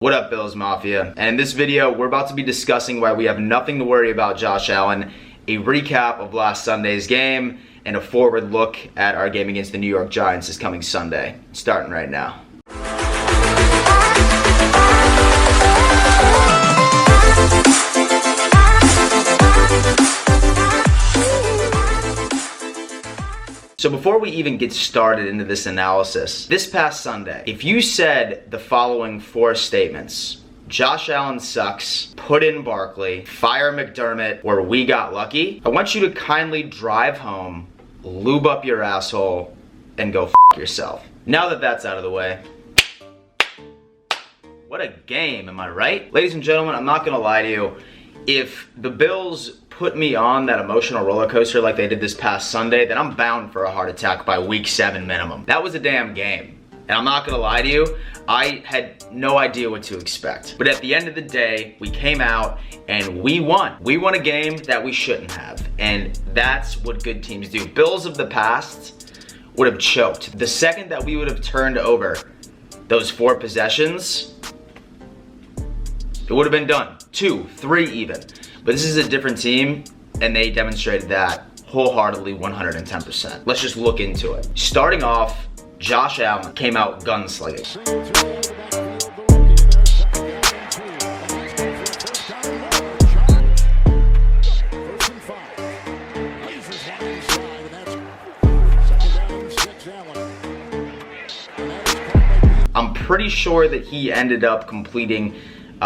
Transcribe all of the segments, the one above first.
What up, Bills Mafia? And in this video, we're about to be discussing why we have nothing to worry about Josh Allen, a recap of last Sunday's game, and a forward look at our game against the New York Giants this coming Sunday. Starting right now. So before we even get started into this analysis, this past Sunday, if you said the following four statements: Josh Allen sucks, put in Barkley, fire McDermott, or we got lucky, I want you to kindly drive home, lube up your asshole, and go f*** yourself. Now that that's out of the way, what a game, am I right? Ladies and gentlemen, I'm not gonna lie to you. If the Bills put me on that emotional roller coaster like they did this past Sunday, then I'm bound for a heart attack by week 7 minimum. That was a damn game. And I'm not gonna lie to you, I had no idea what to expect. But at the end of the day, we came out and we won. We won a game that we shouldn't have. And that's what good teams do. Bills of the past would have choked. The second that we would have turned over those 4 possessions, it would have been done. 2, 3 even. But this is a different team, and they demonstrated that wholeheartedly 110%. Let's just look into it. Starting off, Josh Allen came out gunslinging. I'm pretty sure that he ended up completing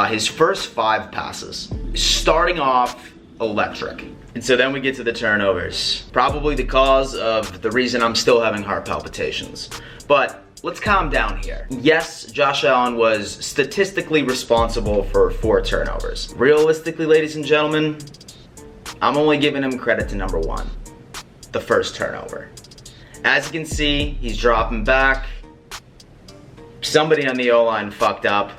his first 5 passes. Starting off electric. And so then we get to the turnovers. Probably the cause of the reason I'm still having heart palpitations. But let's calm down here. Yes, Josh Allen was statistically responsible for 4 turnovers. Realistically, ladies and gentlemen, I'm only giving him credit to number 1, the first turnover. As you can see, he's dropping back. Somebody on the O-line fucked up,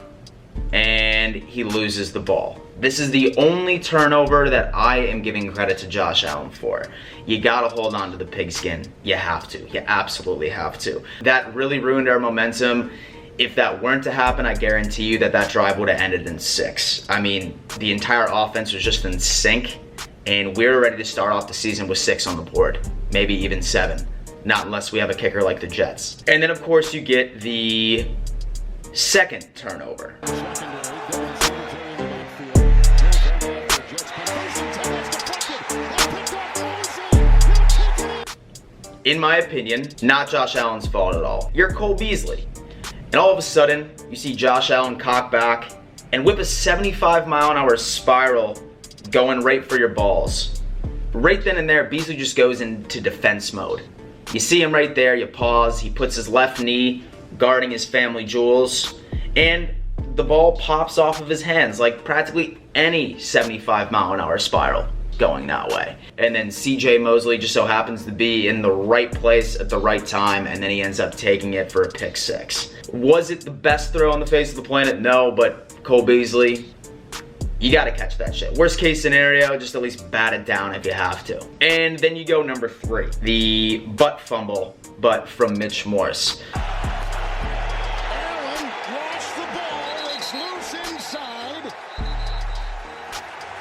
and he loses the ball. This is the only turnover that I am giving credit to Josh Allen for. You gotta hold on to the pigskin. You have to. You absolutely have to. That really ruined our momentum. If that weren't to happen, I guarantee you that that drive would have ended in 6. I mean, the entire offense was just in sync, and we were ready to start off the season with 6 on the board, maybe even 7. Not unless we have a kicker like the Jets. And then, of course, you get the second turnover. In my opinion, not Josh Allen's fault at all. You're Cole Beasley. And all of a sudden, you see Josh Allen cock back and whip a 75-mile-an-hour spiral going right for your balls. Right then and there, Beasley just goes into defense mode. You see him right there, you pause, he puts his left knee guarding his family jewels, and the ball pops off of his hands like practically any 75-mile-an-hour spiral going that way. And then CJ Mosley just so happens to be in the right place at the right time, and then he ends up taking it for a pick 6. Was it the best throw on the face of the planet? No, but Cole Beasley, you gotta catch that shit. Worst case scenario, just at least bat it down if you have to. And then you go number 3, the butt fumble, but from Mitch Morse.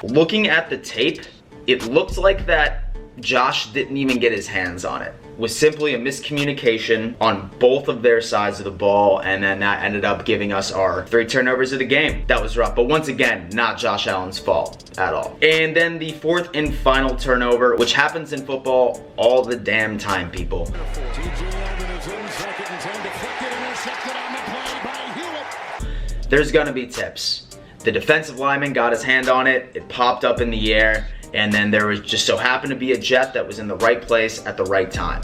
Looking at the tape, it looked like that Josh didn't even get his hands on it. It was simply a miscommunication on both of their sides of the ball, and then that ended up giving us our 3 turnovers of the game. That was rough, but once again, not Josh Allen's fault at all. And then the 4th and final turnover, which happens in football all the damn time, people. There's gonna be tips. The defensive lineman got his hand on it, it popped up in the air, and then there was just so happened to be a Jet that was in the right place at the right time.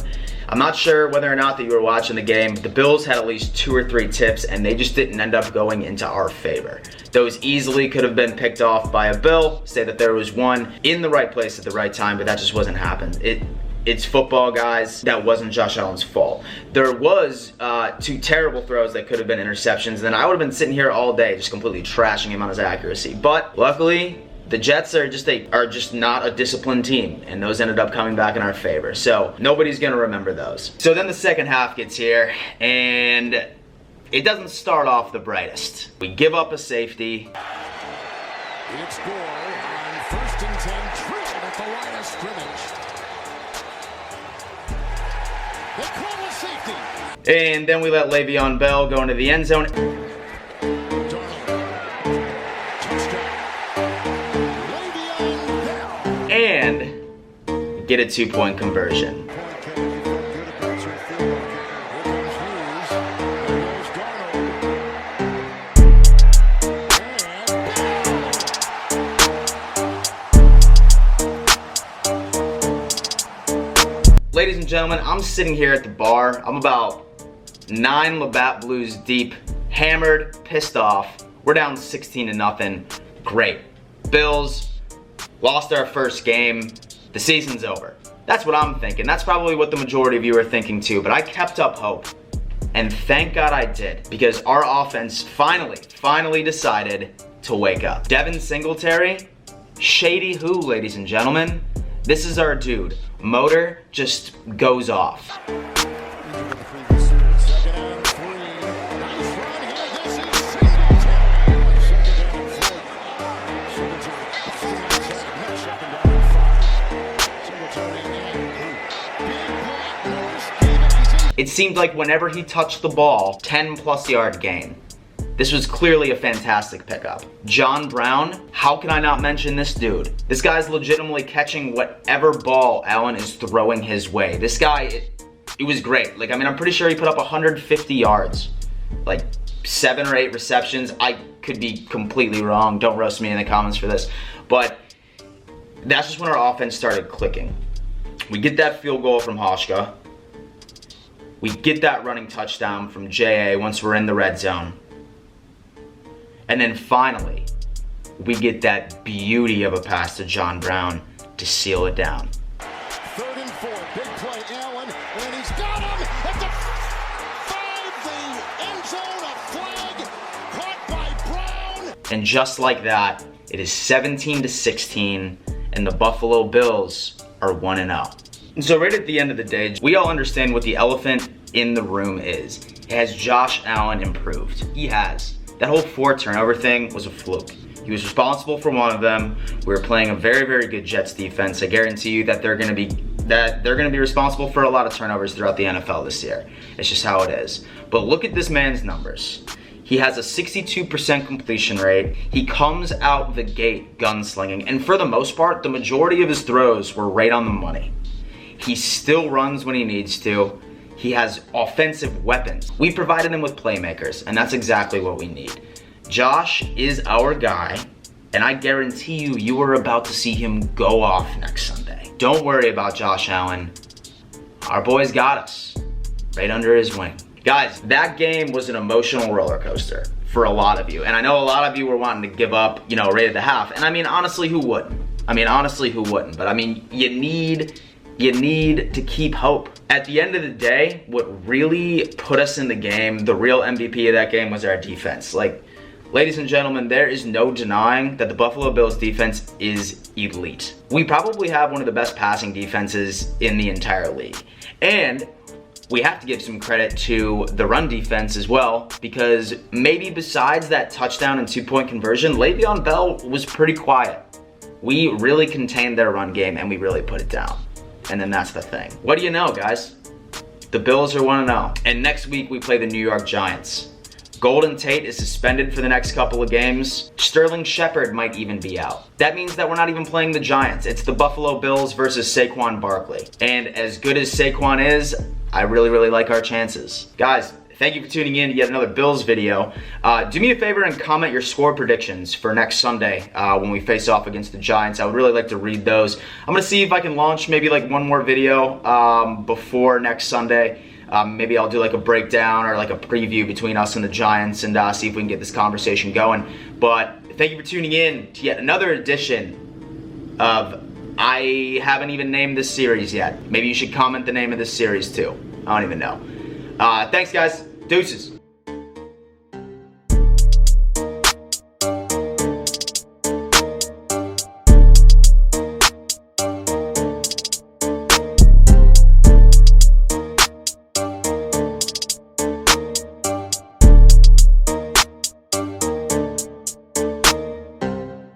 I'm not sure whether or not that you were watching the game. The Bills had at least 2 or 3 tips, and they just didn't end up going into our favor. Those easily could have been picked off by a Bill, say that there was one in the right place at the right time, but that just wasn't happening. It's football, guys. That wasn't Josh Allen's fault. There was 2 terrible throws that could have been interceptions, and then I would have been sitting here all day just completely trashing him on his accuracy. But luckily, the Jets are just not a disciplined team, and those ended up coming back in our favor. So nobody's gonna remember those. So then the second half gets here, and it doesn't start off the brightest. We give up a safety. It's Gore on 1st and 10, Trent at the line of scrimmage. They call a safety. And then we let Le'Veon Bell go into the end zone. And get a 2-point conversion. Ladies and gentlemen, I'm sitting here at the bar. I'm about 9 Labatt Blues deep, hammered, pissed off. We're down 16-0. Great. Bills lost our first game. The season's over. That's what I'm thinking. That's probably what the majority of you are thinking too, but I kept up hope. And thank God I did, because our offense finally decided to wake up. Devin Singletary, Shady who, ladies and gentlemen? This is our dude. Motor just goes off. It seemed like whenever he touched the ball, 10+ yard gain. This was clearly a fantastic pickup. John Brown, how can I not mention this dude? This guy's legitimately catching whatever ball Allen is throwing his way. This guy, it was great. Like, I mean, I'm pretty sure he put up 150 yards. Like 7 or 8 receptions. I could be completely wrong. Don't roast me in the comments for this. But that's just when our offense started clicking. We get that field goal from Hauschka. We get that running touchdown from J.A. once we're in the red zone. And then finally, we get that beauty of a pass to John Brown to seal it down. 3rd and 4, big play, Allen, and he's got him at the 5, the end zone, a flag caught by Brown. And just like that, it is 17-16, and the Buffalo Bills are 1-0. And so right at the end of the day, we all understand what the elephant in the room is. Has Josh Allen improved? He has. That whole 4 turnover thing was a fluke. He was responsible for one of them. We were playing a very, very good Jets defense. I guarantee you that they're gonna be responsible for a lot of turnovers throughout the NFL this year. It's just how it is. But look at this man's numbers. He has a 62% completion rate. He comes out the gate gunslinging. And for the most part, the majority of his throws were right on the money. He still runs when he needs to. He has offensive weapons. We provided him with playmakers, and that's exactly what we need. Josh is our guy, and I guarantee you, you are about to see him go off next Sunday. Don't worry about Josh Allen. Our boy's got us right under his wing. Guys, that game was an emotional roller coaster for a lot of you, and I know a lot of you were wanting to give up, right at the half, and I mean, honestly, who wouldn't? But I mean, you need to keep hope. At the end of the day, what really put us in the game, the real MVP of that game was our defense. Like, ladies and gentlemen, there is no denying that the Buffalo Bills defense is elite. We probably have one of the best passing defenses in the entire league. And we have to give some credit to the run defense as well, because maybe besides that touchdown and 2-point conversion, Le'Veon Bell was pretty quiet. We really contained their run game and we really put it down. And then that's the thing. What do you know, guys? The Bills are 1-0. And next week we play the New York Giants. Golden Tate is suspended for the next couple of games. Sterling Shepard might even be out. That means that we're not even playing the Giants. It's the Buffalo Bills versus Saquon Barkley. And as good as Saquon is, I really, really like our chances. Guys, thank you for tuning in to yet another Bills video. Do me a favor and comment your score predictions for next Sunday when we face off against the Giants. I would really like to read those. I'm going to see if I can launch maybe like one more video before next Sunday. Maybe I'll do like a breakdown or like a preview between us and the Giants and see if we can get this conversation going. But thank you for tuning in to yet another edition of I haven't even named this series yet. Maybe you should comment the name of this series too. I don't even know. Thanks, guys. Deuces.